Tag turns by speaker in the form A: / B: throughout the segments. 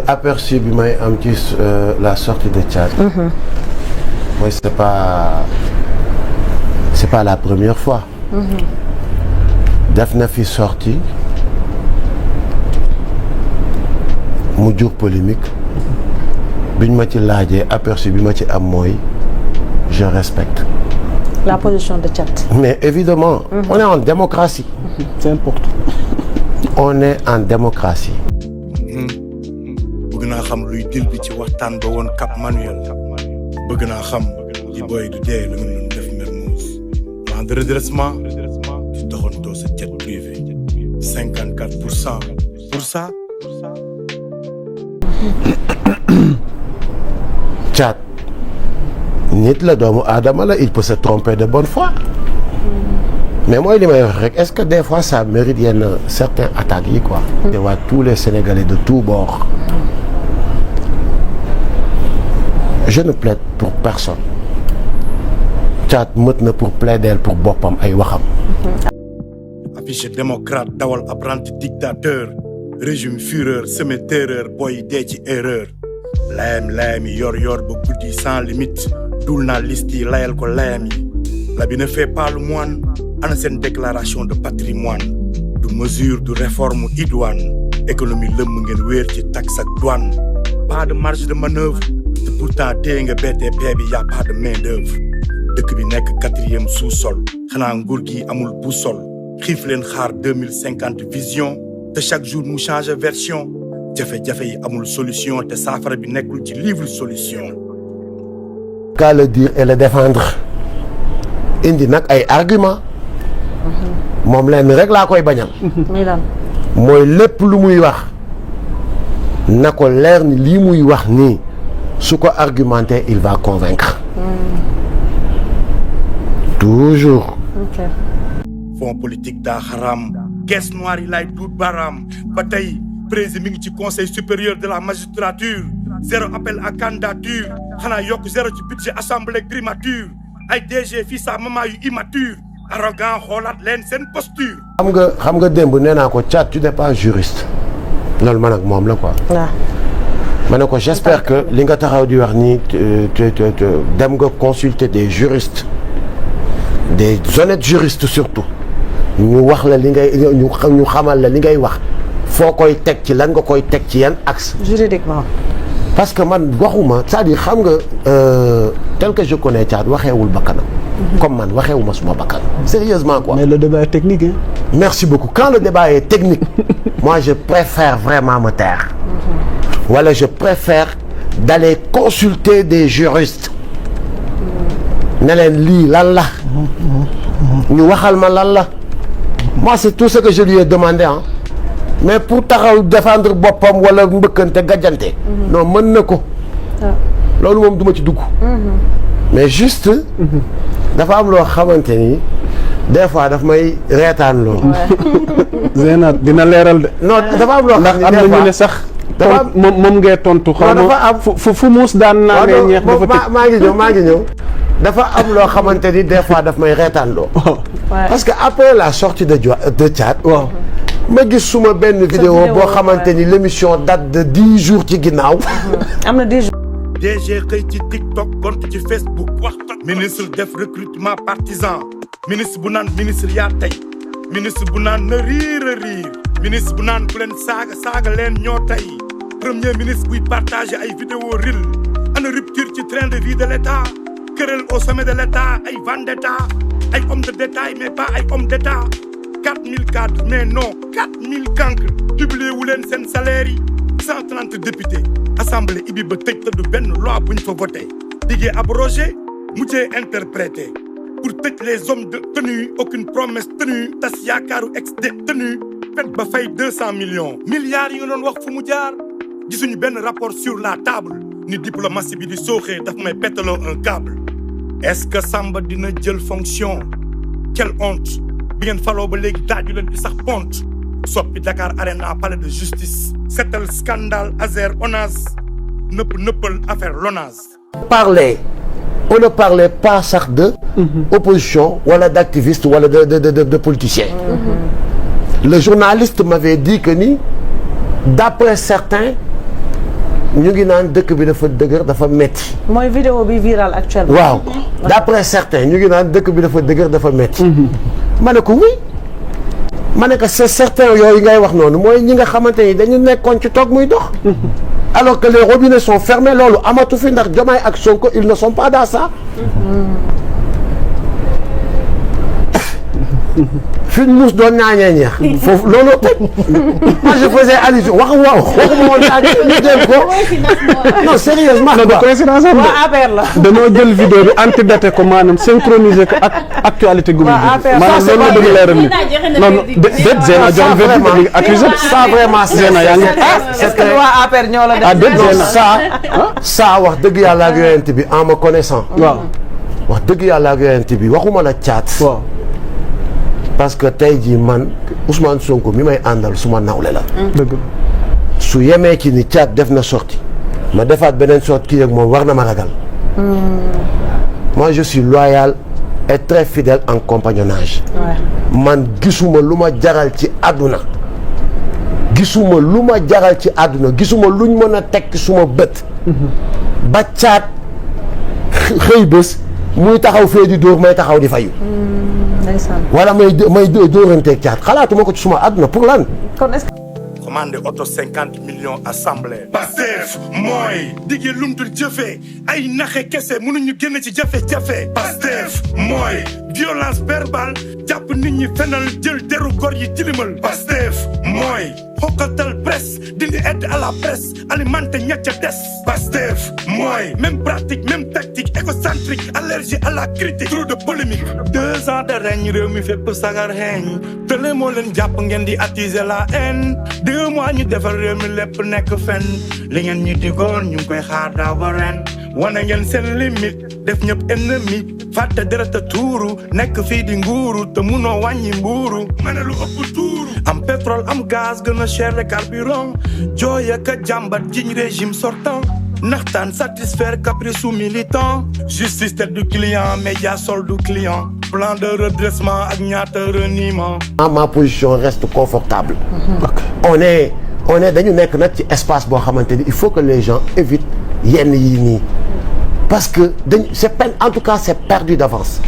A: aperçu bi may am ci la sortie de Thiat. mooy c'est pas la première fois. def na fi sortie mu jur polémique biñ ma ci laajee aperçu bi ma ci am mooy je respecte.
B: la position de Thiat.
A: mais évidemment. on est en démocratie.
C: c'est important.
A: on est en démocratie.
D: bëgg naa xam luy dil bi ci waxtaan ba woon Cap Manuel bëgg naa xam li booy du dee la nga doon def Mermoz plan de redressement di doxantoo sa jet privé 54% pour ça.
A: Thiat nit la doomu aadama la il peut se tromper de bonne foi. mais mooy li may wax rek est-ce que des fois ça mérite yenn certains attaques yi quoi. te waa tous les Sénégalais de tous bords. je ne plaide pour personne. Thiat mët na pour plaider pour boppam ay waxam.
D: affiché démocrate dawal apprenti dictateur régime fureur semé terreur boy dee ci erreur. layam yi yor ba guddi sans limite dul naa liste yi layal ko layam yi. l'habit ne fait pas le moine ana seen déclaration de patrimoine du mesure du réforme idoine économie lëmm ngeen wéer ci taxe ak douane pas de marge de manœuvre te pourtant téye nga BTP bi y a pas de main d'œuvre dëkk bi nekk 4e sous-sol xanaa nguur gi amul boussole xiif leen xaar 2050 vision te chaque jour mu change version jafe-jafe yi amul solution te saafara bi nekkul ci livre solution.
A: qu'à le dire et le défendre indi nag ay argument moom leen rek laa koy bañal. mooy lépp lu muy wax na ko leer ni lii muy wax nii su ko argumenté il va convaincre. toujours.
D: fonds politique daa xaraam caisse noire yi lay duut baaraam ba tey président mi ngi ci conseil supérieur de la magistrature zéro appel à candidature xanaa yokk zéro ci budget assemblée primature ay DG fii sa maman yu immature arrogant xoolaat leen seen posture.
A: xam nga démb nee naa ko Thiat tu n'es pas juriste loolu man ak moom la quoi. waaw. ma ne ko j'espère que li nga taxaw di wax nii dem nga consulter des juristes des honnêtes juristes surtout ñu wax la li ngay ñu xamal la li ngay wax foo koy teg ci lan nga koy teg ci yan axe.
B: juridiquement.
A: parce que man waxuma c'est-à-dire xam nga tel que je connais Thiat waxeewul bakkanam. comme man waxeewuma suma bakkan. sérieusement quoi.
C: mais le débat est technique hein.
A: merci beaucoup quand le débat est technique moi je préfère vraiment me taire. wala je préfère d'aller consulter des juristes. ne leen lii lan la. ñu waxal ma lan la. moi c'est tout ce que je lui ai demandé hein. mais pour taxaw défendre boppam wala mbëkkante gàjjante. non mën na ko. loolu moom duma ci dugg. mais juste. dafa am loo xamante ni des fois daf may reetaan loolu.
C: Zeyna dina leeral de.
A: non dafa am loo xam
C: ndax am na ñu ne sax. dafa moom ngay tontu. xaw ma fu muus daan naa ne ñeex dafa
A: maa ngi ñëw. dafa am loo xamante ni des fois daf may reetaan loo. parce que après la sortie de Thiat. waaw. ma gis suma benn vidéo boo xamante ni l'émission date de 10 jours ci ginnaaw.
B: am na 10 jours.
D: DG xëy ci TikTok gont ci Facebook wax ministre def recrutement partisan ministre bu naan ministre yaa tey ministre bu naan na riir a riir ministre bu naan ku leen saaga leen ñoo tey premier ministre buy partager ay vidéo ril ana rupture ci train de vie de l'État querelle au sommet de l'État ay vendetta ay hommes de détail mais pas ay hommes d'État 4000 cadres mais non 4000 cancres publié wu leen seen salaire yi 130 députés assemblée ibi ba tëj te du benn loi buñ fa voté diggee abrogé mujjee interprété pour tëj les hommes de tenue aucune promesse tenue tas yaakaaru ex-détenu fet ba fay 200 millions milliards yi nga doon wax fu mu jaar gisuñu benn rapport sur la table ni diplomatie bi di sooxee daf may pétaloo un câble est-ce que Samba dina jël fonction quelle honte bi ngeen faloo ba léegi daaju leen di sax ponte soppi Dakar Arena palais de justice setal scandale Azer Onaz nëppal affaire Lonase.
A: On ne parlait pas sax de opposition wala d'activiste wala de politicien. Le journaliste m'avait dit que ni d'après certains ñu ngi naan dëkk bi dafa dëgër dafa metti.
B: mooy vidéo bi viral actuellement.
A: waaw d'après certains ñu ngi naan dëkk bi dafa dëgër dafa metti. ma ne ko oui. ma ne que c'est certain yooyu ngay wax noonu mooy ñi nga xamante ni dañu nekkoon ci toog muy dox. alors que les robinets sont fermés loolu amatu fi ndax Diomaye ak Sonko ils ne sont pas dans ça. fi ñu mus doon ñaañee ñeex. foofu looloo tëj. moi je faisais allusion waxuma woon naa ñu jël ko. non sérieusement.
C: non de coïncidence am
B: waa APR la.
C: dañoo jël vidéo bi antidaté ko maanaam synchroniser ko ak actualité gu maanaam loolu la bëgg leeral nit. non non déet Zeyna jox verdict bi accusé
A: ça vraiment
C: Zeyna yaa ngi.
B: est-ce que waa APR ñoo la def.
C: ah déet Zeyna
A: ça wax dëgg yàlla ak yonent bi en me connaissant.
C: waaw
A: wax dëgg yàlla ak yonent bi waxuma la caat.
C: waaw.
A: parce que tey jii man Ousmane Sonko mi may àndal suma nawle la.
C: dëgg
A: su yemee ci ni caat def na sorti ma defaat beneen sorti kii ak moom war na ma ragal. moi je suis loyal et très fidèle en compagnonnage. man gisuma lu ma jaral ci àdduna. gisuma lu ma jaral ci àdduna gisuma luñ mën a teg ci suma bët. ba caat xëy bés muy taxaw fee di dóor may taxaw di fayu. wala may dóoranteeg caat xalaatuma ko ci suma àdduna pour lan.
B: kon est-ce que.
D: commandé auto 50 millions assemblée. Pastef mooy diggee lumtul jëfee ay naxe kese mënuñu génn ci jafe-jafe. Pastef mooy violence verbale jàpp nit ñi fenal jël deru gor yi tilimal. Pastef mooy xokkatal presse dindi aide à la presse alimenté ña ca des. Pastef mooy même pratique même tactique égocentrique allergie à la critique trop de polémique. 2 ans de règne réew mi fépp sagar xeeñ tële moo leen jàpp ngeen di attiser la haine. 2 mois ñu defar réew mi lépp nekk fen li ngeen ñu digoon ñu ngi koy xaar daaw ba ren wane ngeen seen limite def ñëpp ennemi fàtte dereta tuuru nekk fii di nguuru te munoo wàññi mbuuru ma ne lu ëpp tuuru am pétrole am gaz gën a cher le carburant jooy ak a jàmbat jiñ régime sortant naxtaan satisfaire caprice ou militant justice tête du client média solde du client plan de redressement ak ñaata reniement.
A: ma position reste confortable. on est dañu nekk nag ci espace boo xamante ni il faut que les gens évitent yenn yi nii parce que c'est peine en tout cas c'est perdu d'avance.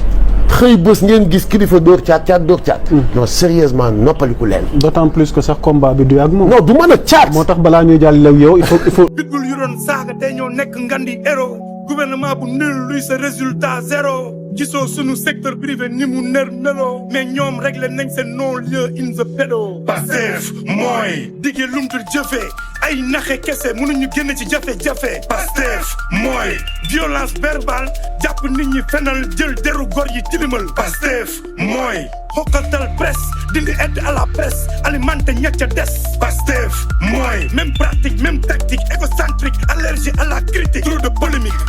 A: xëy bés ngeen gis kilifa dóor caat dóor caat. non sérieusement noppaliku leen.
C: d'autant plus que sax combat bi du yàgg moom.
A: non du mën a caat.
C: moo tax balaa ñuy jàll yow il faut.
D: bitbul yu doon saaga tey ñoo nekk ngandi héros gouvernement bu nul luy sa résultat zéro gisoo sunu secteur privé ni mu ner meloo mais ñoom réglé nañ seen non-lieu in the pédo. Pastef mooy diggee lumtul jëfee ay naxe kese mënuñu génn ci jafe-jafe. Pastef mooy violence verbale jàpp nit ñi fenal jël deru gor yi tilimal. Pastef mooy xokkatal presse dindi aide à la presse alimenté ña ca des. Pastef mooy même pratique même tactique égocentrique allergie à la critique trop de polémique.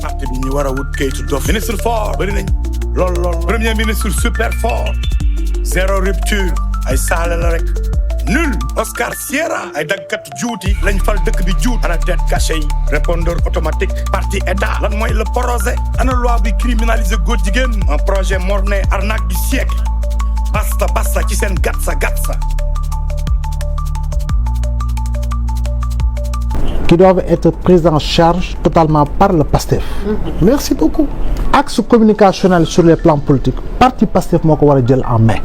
D: parti bi ñu war a wut kayitu dof. ministre fort bëri nañ lool premier ministre super fort zéro rupture ay saale la rek nul Oscar Sierra ay dagkat juuti lañ fal dëkk bi juut ana dette caché yi répondeur automatique parti état lan mooy le projet ana loi bi criminaliser góor jigéen un projet morné arnaque du siècle basta ci seen gatsa
E: qui doivent être pris en charge totalement par le PASTEF.
A: Merci beaucoup.
E: Axe communicationnel sur les plans politiques parti PASTEF moo ko war a jël en main.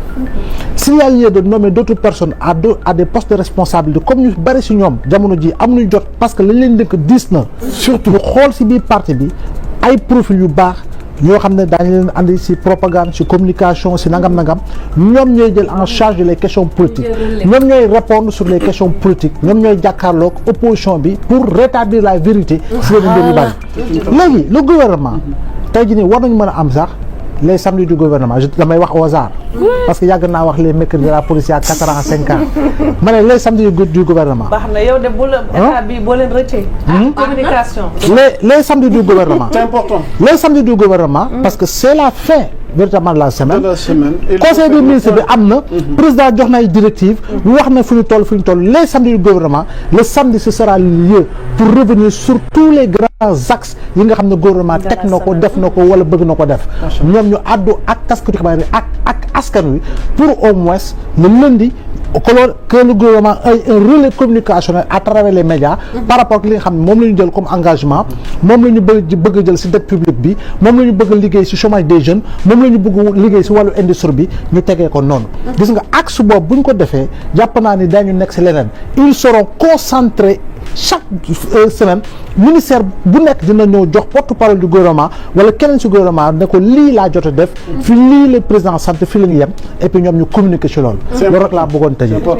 E: S'il y a lieu de nommer d'autres personnes à des postes de responsabilité comme ñu bari ci ñoom jamono ji amuñu jot parce que lañ leen dëkk diis na. surtout ñu xool ci biir parti bi ay profil yu baax ñoo xam ne daañu leen andi ci propagande ci communication ci nangam ñoom ñooy jël en charge les questions politiques ñoom ñooy répondre sur les questions politiques ñoom ñooy jàkkaarloog opposition bi pour rétablir la vérité ci yenn mbir yu bari. léegi le gouvernement tey jii nii war nañu mën a am sax les samedis du gouvernement damay wax au hasard parce que yàgg naa wax les mercredis de la police à 4 ans 5 ans ma ne les samedis du gouvernement.
B: baax na yow de bu la état bi boo leen rëccee. communication.
E: les samedis du gouvernement.
C: c'est important.
E: les samedis du gouvernement. parce que c'est la fin véritablement de la semaine. conseil des ministres bi am na. président jox na ay directives. wax na fu ñu toll les samedis du gouvernement le samedi ce sera le lieu pour revenir sur tous les grands axes yi nga xam ne gouvernement teg na ko def na ko wala bëgg na ko def. ñoom ñu àddu ak taskatu xibaar yi ak askan wi pour au moins le lundi que le gouvernement ait un relais communicationnel à travers les médias par rapport ak li nga xam ne moom la ñu jël comme engagement moom la ñu bëgg a jël ci dette publique bi moom la ñu bëgg a liggéey ci chômage des jeunes moom la ñu bëgg liggéey ci wàllu industrie bi ñu tegee ko noonu gis nga axe boobu bu ñu ko defee jàpp naa ni dañu nekk ci leneen ils seront concentrés chaque semaine ministère bu nekk dina ñëw jox porte-parole du gouvernement wala keneen ci gouvernement ne ko lii laa jot a def fi lii le président sant fi la ñu yem et puis ñoom ñu communiquer ci loolu rek laa bëggoon tëjee